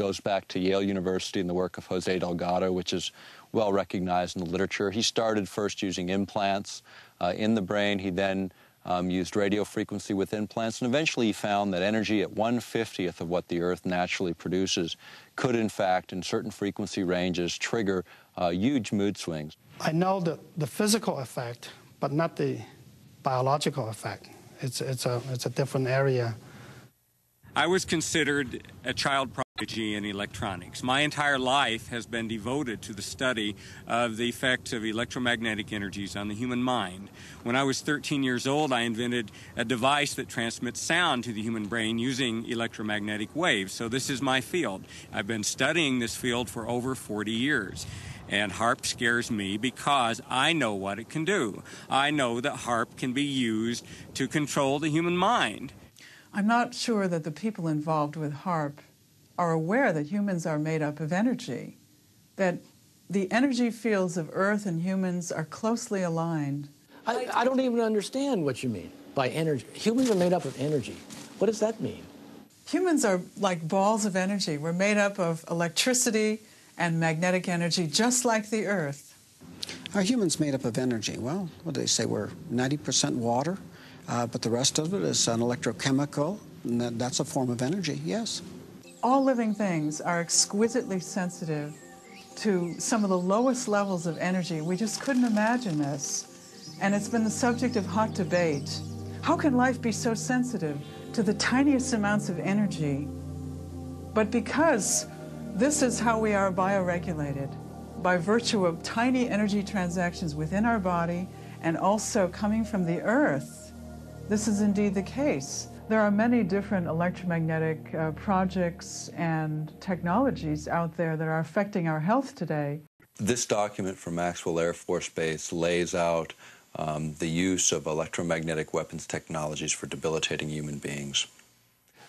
goes back to Yale University and the work of Jose Delgado, which is well recognized in the literature. He started first using implants in the brain. He then used radio frequency with implants, and eventually he found that energy at 1/50th of what the Earth naturally produces could, in fact, in certain frequency ranges, trigger huge mood swings. I know the physical effect, but not the biological effect. It's a different area. I was considered a child prodigy in electronics. My entire life has been devoted to the study of the effects of electromagnetic energies on the human mind. When I was 13 years old, I invented a device that transmits sound to the human brain using electromagnetic waves. So this is my field. I've been studying this field for over 40 years. And HAARP scares me because I know what it can do. I know that HAARP can be used to control the human mind. I'm not sure that the people involved with HAARP are aware that humans are made up of energy, that the energy fields of Earth and humans are closely aligned. I don't even understand what you mean by energy. Humans are made up of energy. What does that mean? Humans are like balls of energy. We're made up of electricity and magnetic energy, just like the Earth. Are humans made up of energy? Well, what do they say? We're 90% water, but the rest of it is an electrochemical, and that's a form of energy, yes. All living things are exquisitely sensitive to some of the lowest levels of energy. We just couldn't imagine this. And it's been the subject of hot debate. How can life be so sensitive to the tiniest amounts of energy? But because this is how we are bioregulated, by virtue of tiny energy transactions within our body and also coming from the Earth, this is indeed the case. There are many different electromagnetic projects and technologies out there that are affecting our health today. This document from Maxwell Air Force Base lays out the use of electromagnetic weapons technologies for debilitating human beings.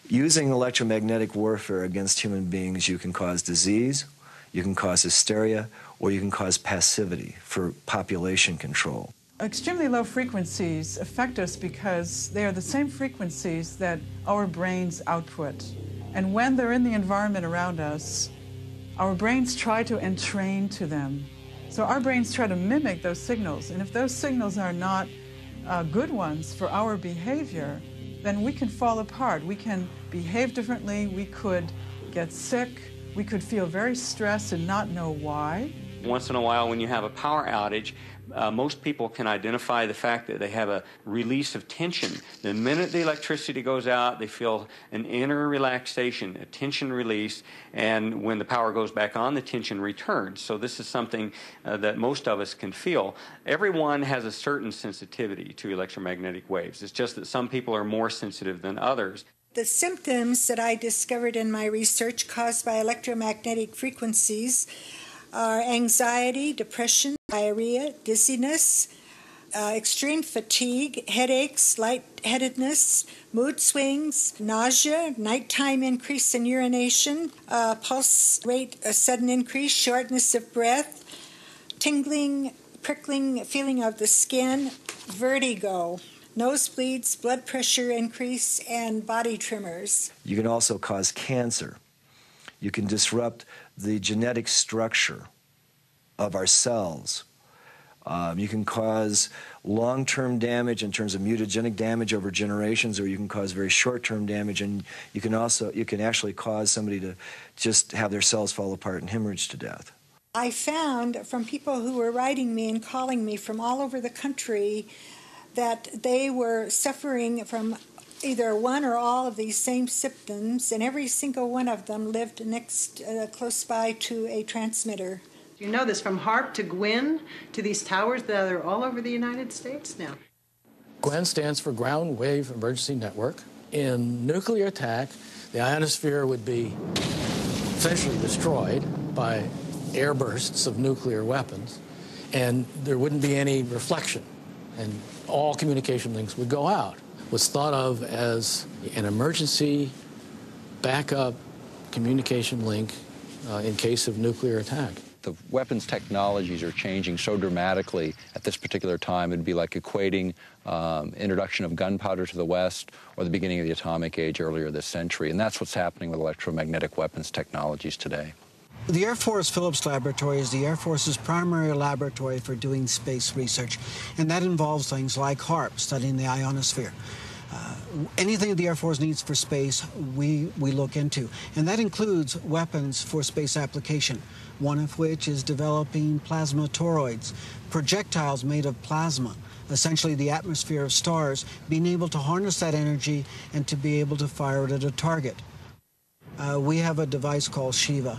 Using electromagnetic warfare against human beings, you can cause disease, you can cause hysteria, or you can cause passivity for population control. Extremely low frequencies affect us because they are the same frequencies that our brains output. And when they're in the environment around us, our brains try to entrain to them. So our brains try to mimic those signals. And if those signals are not good ones for our behavior, then we can fall apart. We can behave differently. We could get sick. We could feel very stressed and not know why. Once in a while, when you have a power outage, most people can identify the fact that they have a release of tension. The minute the electricity goes out, they feel an inner relaxation, a tension release, and when the power goes back on, the tension returns. So this is something that most of us can feel. Everyone has a certain sensitivity to electromagnetic waves. It's just that some people are more sensitive than others. The symptoms that I discovered in my research caused by electromagnetic frequencies are anxiety, depression, diarrhea, dizziness, extreme fatigue, headaches, lightheadedness, mood swings, nausea, nighttime increase in urination, pulse rate, a sudden increase, shortness of breath, tingling, prickling feeling of the skin, vertigo, nosebleeds, blood pressure increase, and body tremors. You can also cause cancer. You can disrupt the genetic structure of our cells. You can cause long-term damage in terms of mutagenic damage over generations, or you can cause very short-term damage, and you can actually cause somebody to just have their cells fall apart and hemorrhage to death. I found from people who were writing me and calling me from all over the country that they were suffering from either one or all of these same symptoms, and every single one of them lived close by to a transmitter. You know this from HAARP to GWIN to these towers that are all over the United States now. GWIN stands for Ground Wave Emergency Network. In nuclear attack, the ionosphere would be essentially destroyed by air bursts of nuclear weapons, and there wouldn't be any reflection, and all communication links would go out. Was thought of as an emergency backup communication link in case of nuclear attack. the weapons technologies are changing so dramatically at this particular time. It'd be like equating introduction of gunpowder to the West or the beginning of the atomic age earlier this century. And that's what's happening with electromagnetic weapons technologies today. The Air Force Phillips Laboratory is the Air Force's primary laboratory for doing space research, and that involves things like HAARP, studying the ionosphere. Anything the Air Force needs for space, we look into, and that includes weapons for space application, one of which is developing plasma toroids, projectiles made of plasma, essentially the atmosphere of stars, being able to harness that energy and to be able to fire it at a target. We have a device called Shiva.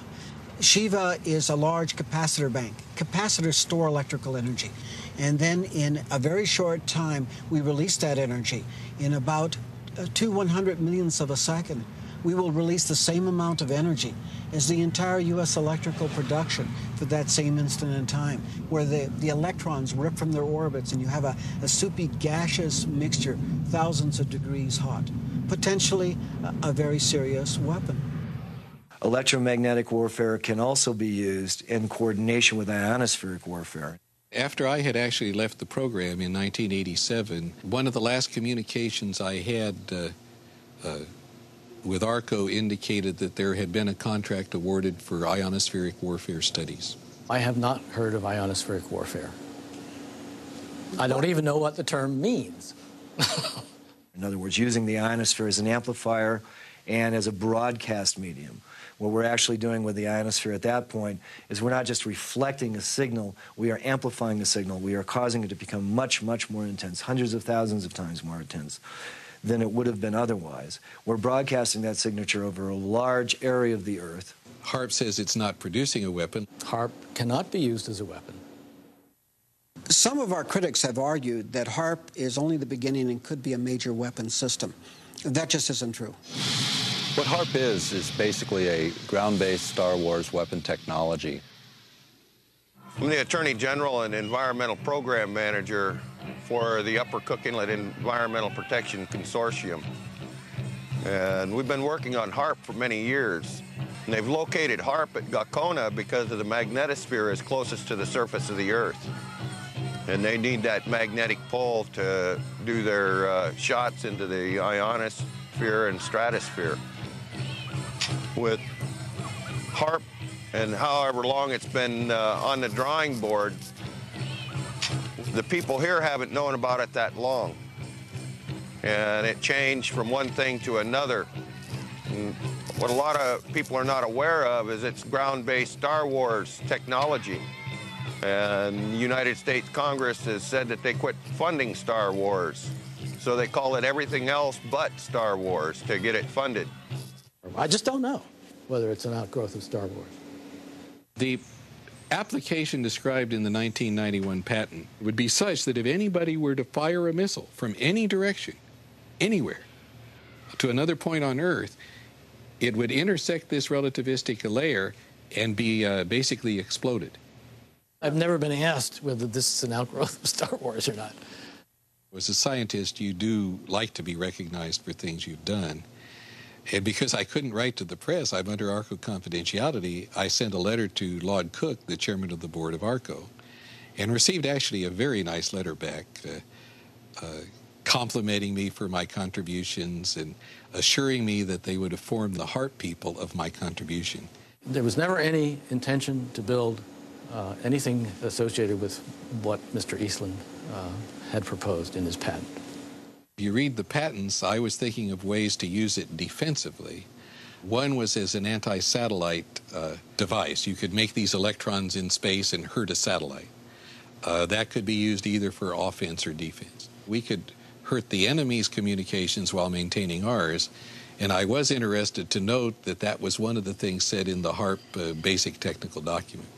Shiva is a large capacitor bank. Capacitors store electrical energy. And then in a very short time, we release that energy. In about 100 millionths of a second, we will release the same amount of energy as the entire U.S. electrical production for that same instant in time, where the electrons rip from their orbits and you have a soupy gaseous mixture, thousands of degrees hot. Potentially a very serious weapon. Electromagnetic warfare can also be used in coordination with ionospheric warfare. After I had actually left the program in 1987, one of the last communications I had with ARCO indicated that there had been a contract awarded for ionospheric warfare studies. I have not heard of ionospheric warfare. I don't even know what the term means. In other words, using the ionosphere as an amplifier and as a broadcast medium. What we're actually doing with the ionosphere at that point is we're not just reflecting a signal, we are amplifying the signal. We are causing it to become much, much more intense, hundreds of thousands of times more intense than it would have been otherwise. We're broadcasting that signature over a large area of the Earth. HAARP says it's not producing a weapon. HAARP cannot be used as a weapon. Some of our critics have argued that HAARP is only the beginning and could be a major weapons system. That just isn't true. What HAARP is basically a ground-based Star Wars weapon technology. I'm the Attorney General and Environmental Program Manager for the Upper Cook Inlet Environmental Protection Consortium. And we've been working on HAARP for many years. And they've located HAARP at Gakona because of the magnetosphere is closest to the surface of the Earth. And they need that magnetic pole to do their shots into the ionosphere and stratosphere. With HAARP and however long it's been on the drawing board, the people here haven't known about it that long. And it changed from one thing to another. And what a lot of people are not aware of is it's ground-based Star Wars technology. And the United States Congress has said that they quit funding Star Wars. So they call it everything else but Star Wars to get it funded. I just don't know whether it's an outgrowth of Star Wars. The application described in the 1991 patent would be such that if anybody were to fire a missile from any direction, anywhere, to another point on Earth, it would intersect this relativistic layer and be basically exploded. I've never been asked whether this is an outgrowth of Star Wars or not. As a scientist, you do like to be recognized for things you've done. And because I couldn't write to the press, I'm under ARCO confidentiality, I sent a letter to Lord Cook, the chairman of the board of ARCO, and received actually a very nice letter back complimenting me for my contributions and assuring me that they would inform the HAARP people of my contribution. There was never any intention to build anything associated with what Mr. Eastland had proposed in his patent. If you read the patents, I was thinking of ways to use it defensively. One was as an anti-satellite device. You could make these electrons in space and hurt a satellite. That could be used either for offense or defense. We could hurt the enemy's communications while maintaining ours, and I was interested to note that that was one of the things said in the HAARP basic technical document.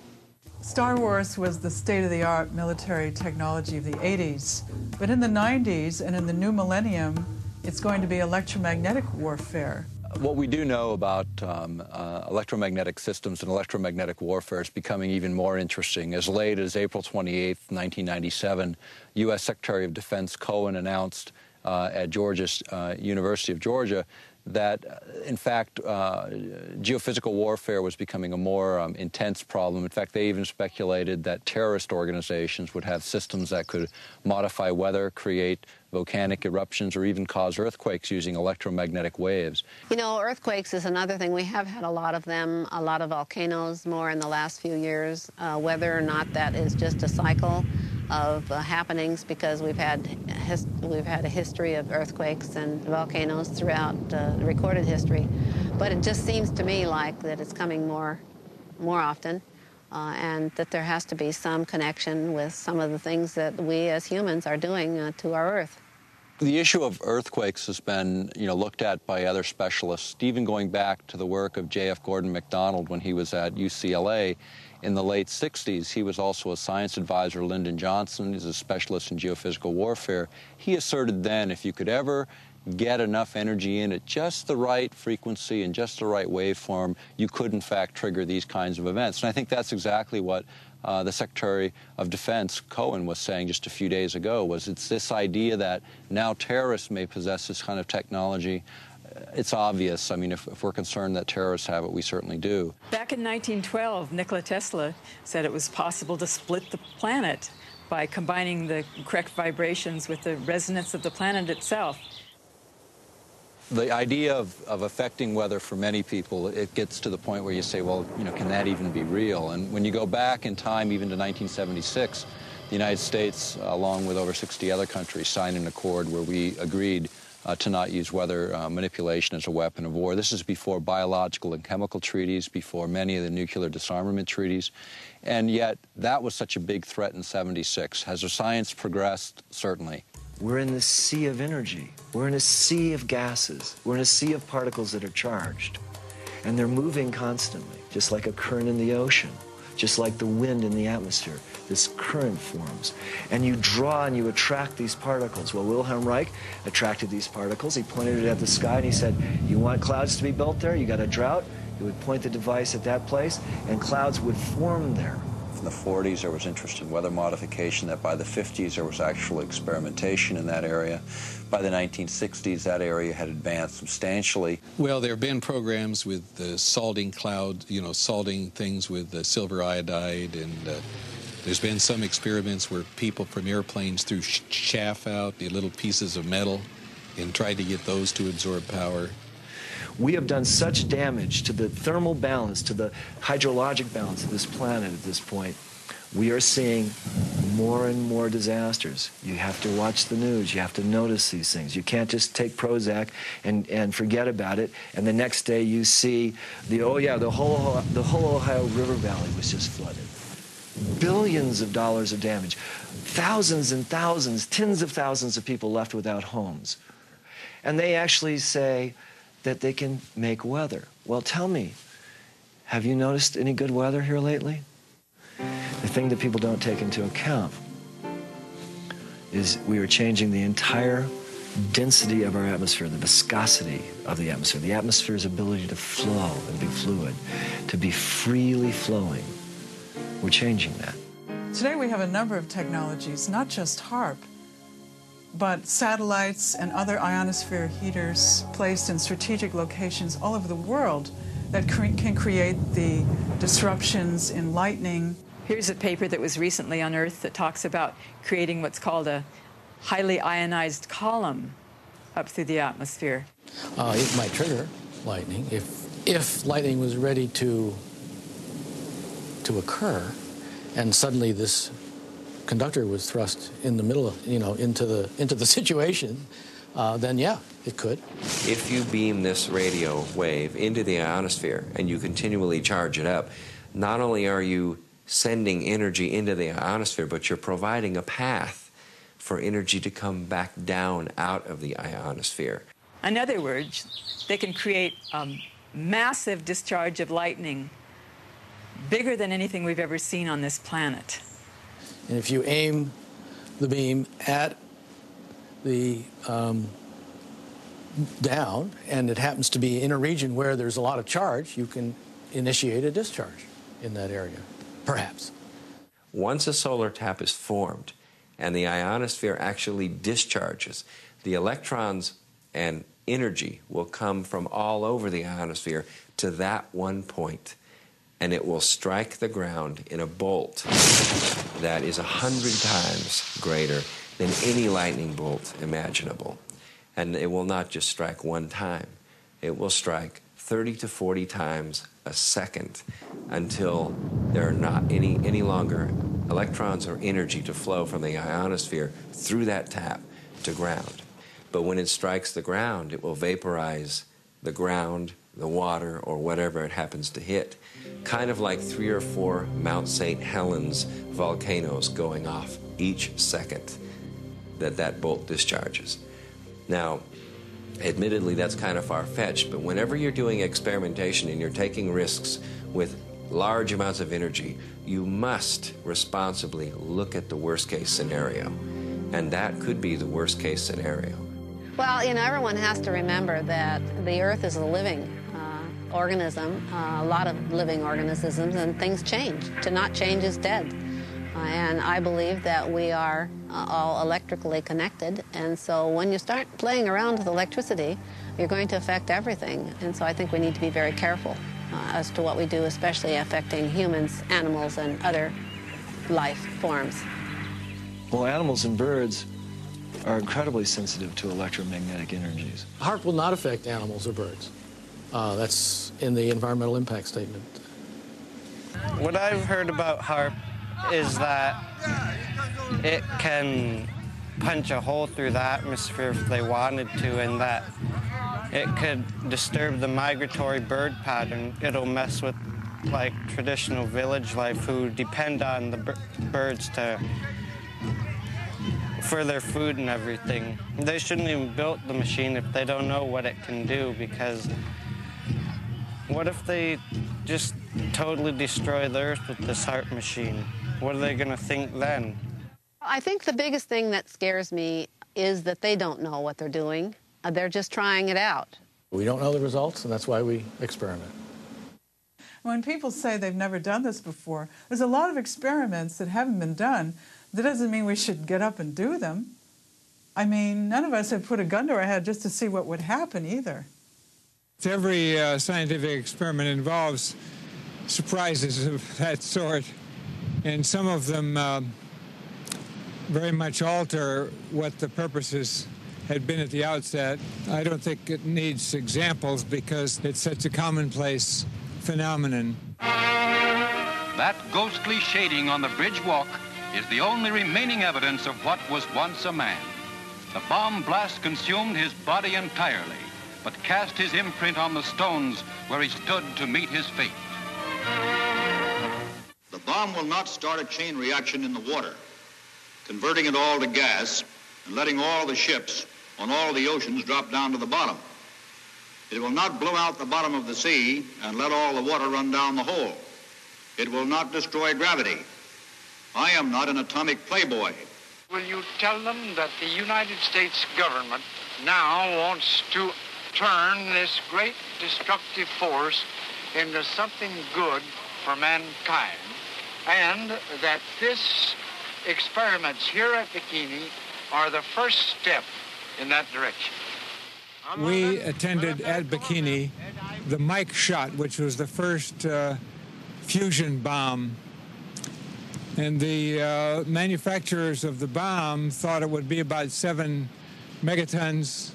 Star Wars was the state-of-the-art military technology of the 80s, but in the 90s and in the new millennium, it's going to be electromagnetic warfare. What we do know about electromagnetic systems and electromagnetic warfare is becoming even more interesting. As late as April 28, 1997, U.S. Secretary of Defense Cohen announced at University of Georgia that, in fact, geophysical warfare was becoming a more intense problem. In fact, they even speculated that terrorist organizations would have systems that could modify weather, create volcanic eruptions, or even cause earthquakes using electromagnetic waves. You know, earthquakes is another thing. We have had a lot of them, a lot of volcanoes more in the last few years. Whether or not that is just a cycle of happenings, because we've had a history of earthquakes and volcanoes throughout recorded history, but it just seems to me like that it's coming more often, and that there has to be some connection with some of the things that we as humans are doing to our Earth. The issue of earthquakes has been, looked at by other specialists, even going back to the work of J.F. Gordon MacDonald when he was at UCLA in the late 60s. He was also a science advisor to Lyndon Johnson. He's a specialist in geophysical warfare. He asserted then if you could ever get enough energy in at just the right frequency and just the right waveform, you could in fact trigger these kinds of events. And I think that's exactly what the Secretary of Defense, Cohen, was saying just a few days ago, was it's this idea that now terrorists may possess this kind of technology. It's obvious. I mean, if we're concerned that terrorists have it, we certainly do. Back in 1912, Nikola Tesla said it was possible to split the planet by combining the correct vibrations with the resonance of the planet itself. The idea of affecting weather for many people, it gets to the point where you say, well, can that even be real? And when you go back in time, even to 1976, the United States, along with over 60 other countries, signed an accord where we agreed to not use weather manipulation as a weapon of war. This is before biological and chemical treaties, before many of the nuclear disarmament treaties. And yet, that was such a big threat in '76. Has the science progressed? Certainly. We're in this sea of energy. We're in a sea of gases. We're in a sea of particles that are charged. And they're moving constantly, just like a current in the ocean, just like the wind in the atmosphere. This current forms. And you draw and you attract these particles. Well, Wilhelm Reich attracted these particles. He pointed it at the sky and he said, you want clouds to be built there? You got a drought? He would point the device at that place and clouds would form there. In the 40s, there was interest in weather modification. That by the 50s, there was actual experimentation in that area. By the 1960s, that area had advanced substantially. Well, there have been programs with salting clouds, salting things with silver iodide, and there's been some experiments where people from airplanes threw chaff out, the little pieces of metal, and tried to get those to absorb power. We have done such damage to the thermal balance, to the hydrologic balance of this planet at this point. We are seeing more and more disasters. You have to watch the news. You have to notice these things. You can't just take Prozac and forget about it, and the next day you see the whole Ohio River Valley was just flooded. Billions of dollars of damage. Thousands and thousands, tens of thousands of people left without homes. And they actually say that they can make weather. Well, tell me, have you noticed any good weather here lately? The thing that people don't take into account is we are changing the entire density of our atmosphere, the viscosity of the atmosphere's ability to flow and be fluid, to be freely flowing. We're changing that. Today we have a number of technologies, not just HAARP, but satellites and other ionosphere heaters placed in strategic locations all over the world that can create the disruptions in lightning. Here's a paper that was recently unearthed that talks about creating what's called a highly ionized column up through the atmosphere. It might trigger lightning if lightning was ready to occur, and suddenly this conductor was thrust in the middle of, into the situation, then yeah, it could. If you beam this radio wave into the ionosphere and you continually charge it up, not only are you sending energy into the ionosphere, but you're providing a path for energy to come back down out of the ionosphere. In other words, they can create a massive discharge of lightning, bigger than anything we've ever seen on this planet. And if you aim the beam at the down, and it happens to be in a region where there's a lot of charge, you can initiate a discharge in that area, perhaps. Once a solar tap is formed and the ionosphere actually discharges, the electrons and energy will come from all over the ionosphere to that one point, and it will strike the ground in a bolt that is 100 times greater than any lightning bolt imaginable. And it will not just strike one time. It will strike 30 to 40 times a second until there are not any longer electrons or energy to flow from the ionosphere through that tap to ground. But when it strikes the ground, it will vaporize the ground, the water, or whatever it happens to hit. Kind of like 3 or 4 Mount St. Helens volcanoes going off each second that bolt discharges. Now, admittedly, that's kind of far-fetched, but whenever you're doing experimentation and you're taking risks with large amounts of energy, you must responsibly look at the worst-case scenario. And that could be the worst-case scenario. Well, you know, everyone has to remember that the Earth is a living organism, a lot of living organisms, and things change. To not change is dead. And I believe that we are all electrically connected, and so when you start playing around with electricity, you're going to affect everything. And so I think we need to be very careful as to what we do, especially affecting humans, animals, and other life forms. Well, animals and birds are incredibly sensitive to electromagnetic energies. HAARP will not affect animals or birds. That's in the environmental impact statement. What I've heard about HAARP is that it can punch a hole through the atmosphere if they wanted to, and that it could disturb the migratory bird pattern. It'll mess with like traditional village life who depend on the birds for their food and everything. They shouldn't even build the machine if they don't know what it can do, because what if they just totally destroy the Earth with this HAARP machine? What are they going to think then? I think the biggest thing that scares me is that they don't know what they're doing. They're just trying it out. We don't know the results, and that's why we experiment. When people say they've never done this before, there's a lot of experiments that haven't been done. That doesn't mean we should get up and do them. I mean, none of us have put a gun to our head just to see what would happen either. Every scientific experiment involves surprises of that sort, and some of them very much alter what the purposes had been at the outset. I don't think it needs examples because it's such a commonplace phenomenon. That ghostly shading on the bridge walk is the only remaining evidence of what was once a man. The bomb blast consumed his body entirely, but cast his imprint on the stones where he stood to meet his fate. The bomb will not start a chain reaction in the water, converting it all to gas and letting all the ships on all the oceans drop down to the bottom. It will not blow out the bottom of the sea and let all the water run down the hole. It will not destroy gravity. I am not an atomic playboy. Will you tell them that the United States government now wants to turn this great destructive force into something good for mankind, and that this experiments here at Bikini are the first step in that direction? We attended at Bikini the Mike shot, which was the first fusion bomb. And the manufacturers of the bomb thought it would be about 7 megatons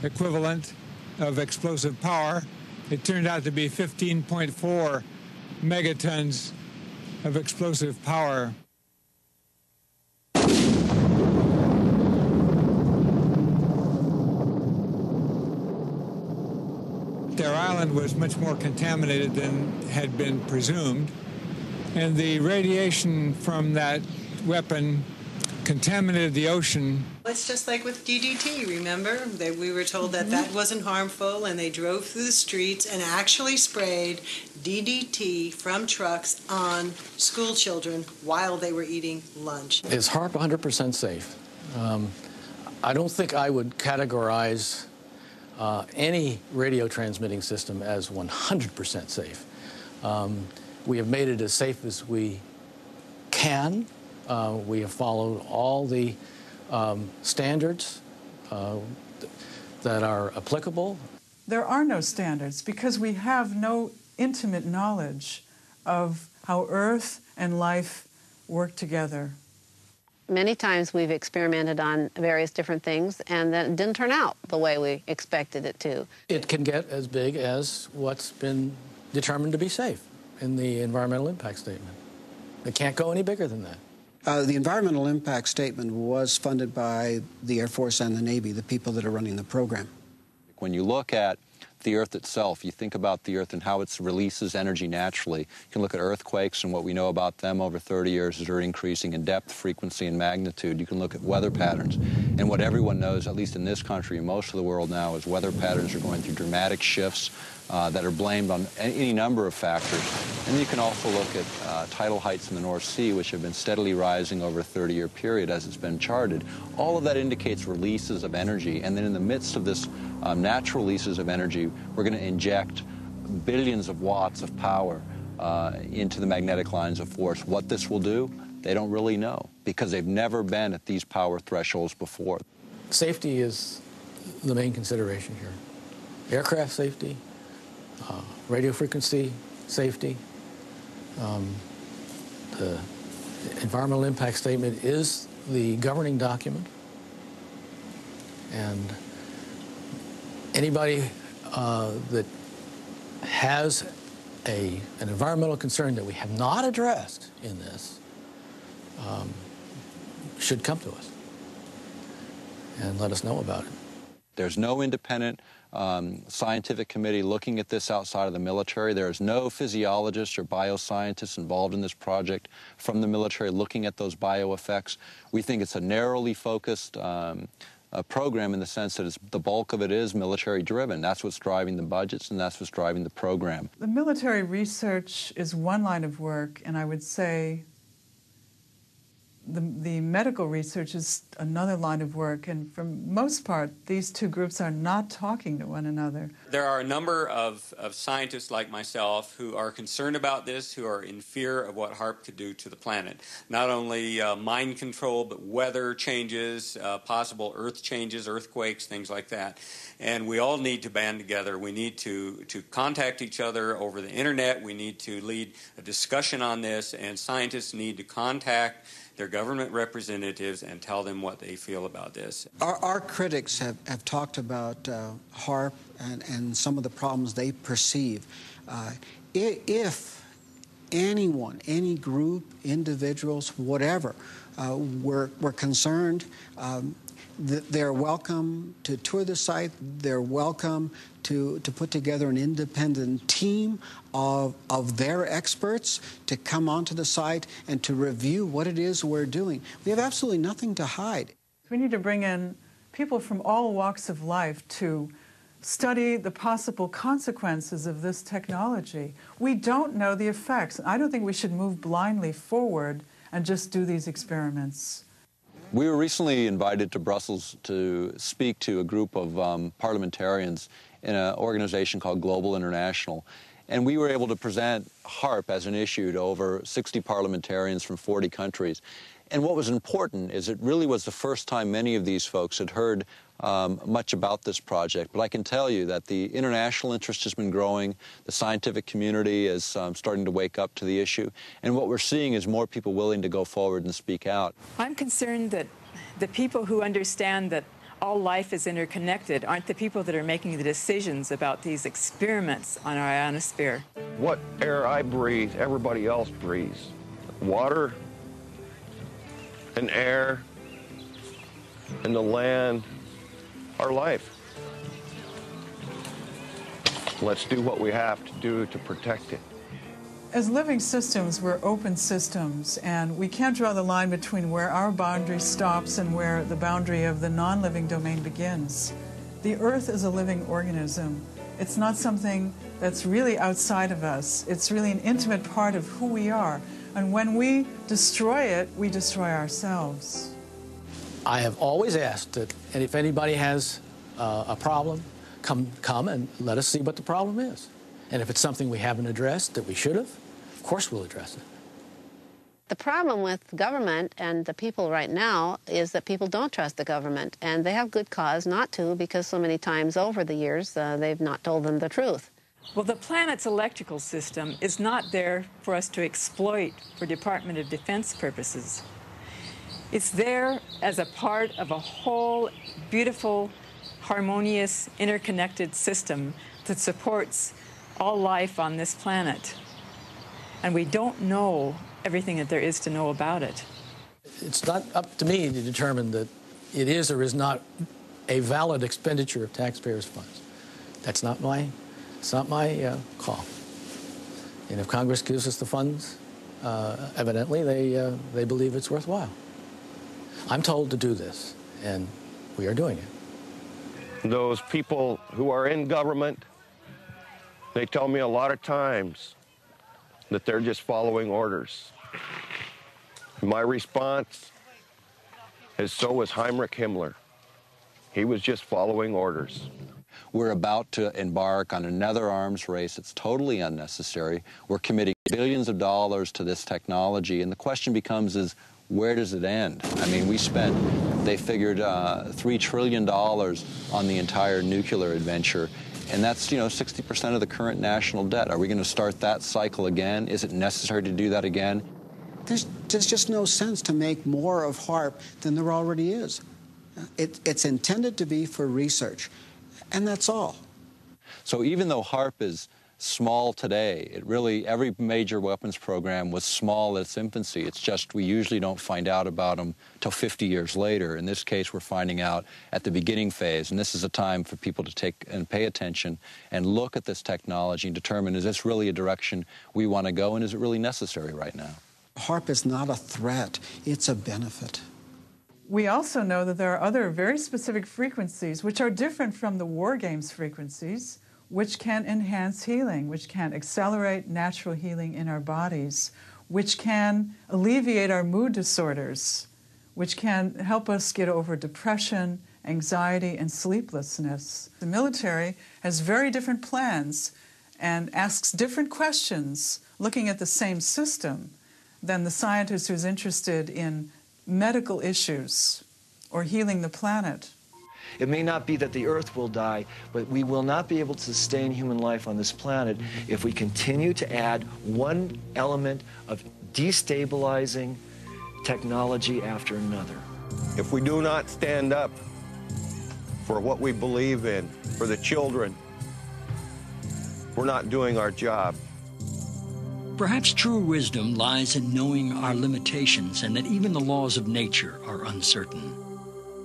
equivalent of explosive power. It turned out to be 15.4 megatons of explosive power. Their island was much more contaminated than had been presumed, and the radiation from that weapon contaminated the ocean. It's just like with DDT, remember? We were told that that wasn't harmful, and they drove through the streets and actually sprayed DDT from trucks on school children while they were eating lunch. Is HAARP 100% safe? I don't think I would categorize any radio transmitting system as 100% safe. We have made it as safe as we can. We have followed all the standards. that are applicable? There are no standards because we have no intimate knowledge of how Earth and life work together. Many times we've experimented on various different things and that it didn't turn out the way we expected it to. It can get as big as what's been determined to be safe in the environmental impact statement. It can't go any bigger than that. The environmental impact statement was funded by the Air Force and the Navy, the people that are running the program. When you look at the Earth itself, you think about the Earth and how it releases energy naturally. You can look at earthquakes and what we know about them over 30 years is they're increasing in depth, frequency, and magnitude. You can look at weather patterns. And what everyone knows, at least in this country and most of the world now, is weather patterns are going through dramatic shifts that are blamed on any number of factors. And you can also look at tidal heights in the North Sea, which have been steadily rising over a 30-year period as it's been charted. All of that indicates releases of energy. And then in the midst of this natural releases of energy, we're going to inject billions of watts of power into the magnetic lines of force. What this will do, they don't really know because they've never been at these power thresholds before. Safety is the main consideration here. Aircraft safety, radio frequency safety. The environmental impact statement is the governing document, and anybody that has an environmental concern that we have not addressed in this should come to us and let us know about it. There's no independent scientific committee looking at this outside of the military. There's no physiologists or bioscientists involved in this project from the military looking at those bioeffects. We think it's a narrowly focused program in the sense that the bulk of it is military-driven. That's what's driving the budgets, and that's what's driving the program. The military research is one line of work, and I would say the medical research is another line of work, and for most part, these two groups are not talking to one another. There are a number of scientists like myself who are concerned about this, who are in fear of what HAARP could do to the planet. Not only mind control, but weather changes, possible earth changes, earthquakes, things like that. And we all need to band together. We need to contact each other over the internet. We need to lead a discussion on this, and scientists need to contact their government representatives and tell them what they feel about this. Our critics have talked about HAARP and some of the problems they perceive. If anyone, any group, individuals, whatever, were concerned, they're welcome to tour the site. They're welcome to put together an independent team of their experts to come onto the site and to review what it is we're doing. We have absolutely nothing to hide. We need to bring in people from all walks of life to study the possible consequences of this technology. We don't know the effects. I don't think we should move blindly forward and just do these experiments. We were recently invited to Brussels to speak to a group of parliamentarians in an organization called Global International. And we were able to present HAARP as an issue to over 60 parliamentarians from 40 countries. And what was important is it really was the first time many of these folks had heard much about this project. But I can tell you that the international interest has been growing. The scientific community is starting to wake up to the issue. And what we're seeing is more people willing to go forward and speak out. I'm concerned that the people who understand that all life is interconnected aren't the people that are making the decisions about these experiments on our ionosphere. What air I breathe, everybody else breathes. Water and air and the land, our life. Let's do what we have to do to protect it. As living systems, we're open systems, and we can't draw the line between where our boundary stops and where the boundary of the non-living domain begins. The Earth is a living organism. It's not something that's really outside of us. It's really an intimate part of who we are. And when we destroy it, we destroy ourselves. I have always asked that if anybody has a problem, come and let us see what the problem is. And if it's something we haven't addressed that we should have, of course we'll address it. The problem with government and the people right now is that people don't trust the government, and they have good cause not to, because so many times over the years they've not told them the truth. Well, the planet's electrical system is not there for us to exploit for Department of Defense purposes. It's there as a part of a whole beautiful, harmonious, interconnected system that supports all life on this planet. And we don't know everything that there is to know about it. It's not up to me to determine that it is or is not a valid expenditure of taxpayers' funds. It's not my call. And if Congress gives us the funds, evidently they believe it's worthwhile. I'm told to do this, and we are doing it. Those people who are in government, they tell me a lot of times that they're just following orders. My response is, so was Heinrich Himmler. He was just following orders. We're about to embark on another arms race. It's totally unnecessary. We're committing billions of dollars to this technology, and the question becomes is, where does it end? I mean, they figured $3 trillion on the entire nuclear adventure, and that's, 60% of the current national debt. Are we going to start that cycle again? Is it necessary to do that again? There's just no sense to make more of HAARP than there already is. It's intended to be for research, and that's all. So even though HAARP is small today, every major weapons program was small at its infancy. It's just we usually don't find out about them till 50 years later. In this case, we're finding out at the beginning phase, and this is a time for people to take and pay attention and look at this technology and determine, is this really a direction we want to go, and is it really necessary right now? HAARP is not a threat, it's a benefit. We also know that there are other very specific frequencies which are different from the war games frequencies, which can enhance healing, which can accelerate natural healing in our bodies, which can alleviate our mood disorders, which can help us get over depression, anxiety, and sleeplessness. The military has very different plans and asks different questions looking at the same system than the scientist who's interested in medical issues or healing the planet. It may not be that the Earth will die, but we will not be able to sustain human life on this planet if we continue to add one element of destabilizing technology after another. If we do not stand up for what we believe in, for the children, we're not doing our job. Perhaps true wisdom lies in knowing our limitations and that even the laws of nature are uncertain.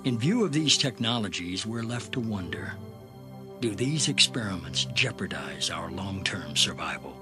In view of these technologies, we're left to wonder, do these experiments jeopardize our long-term survival?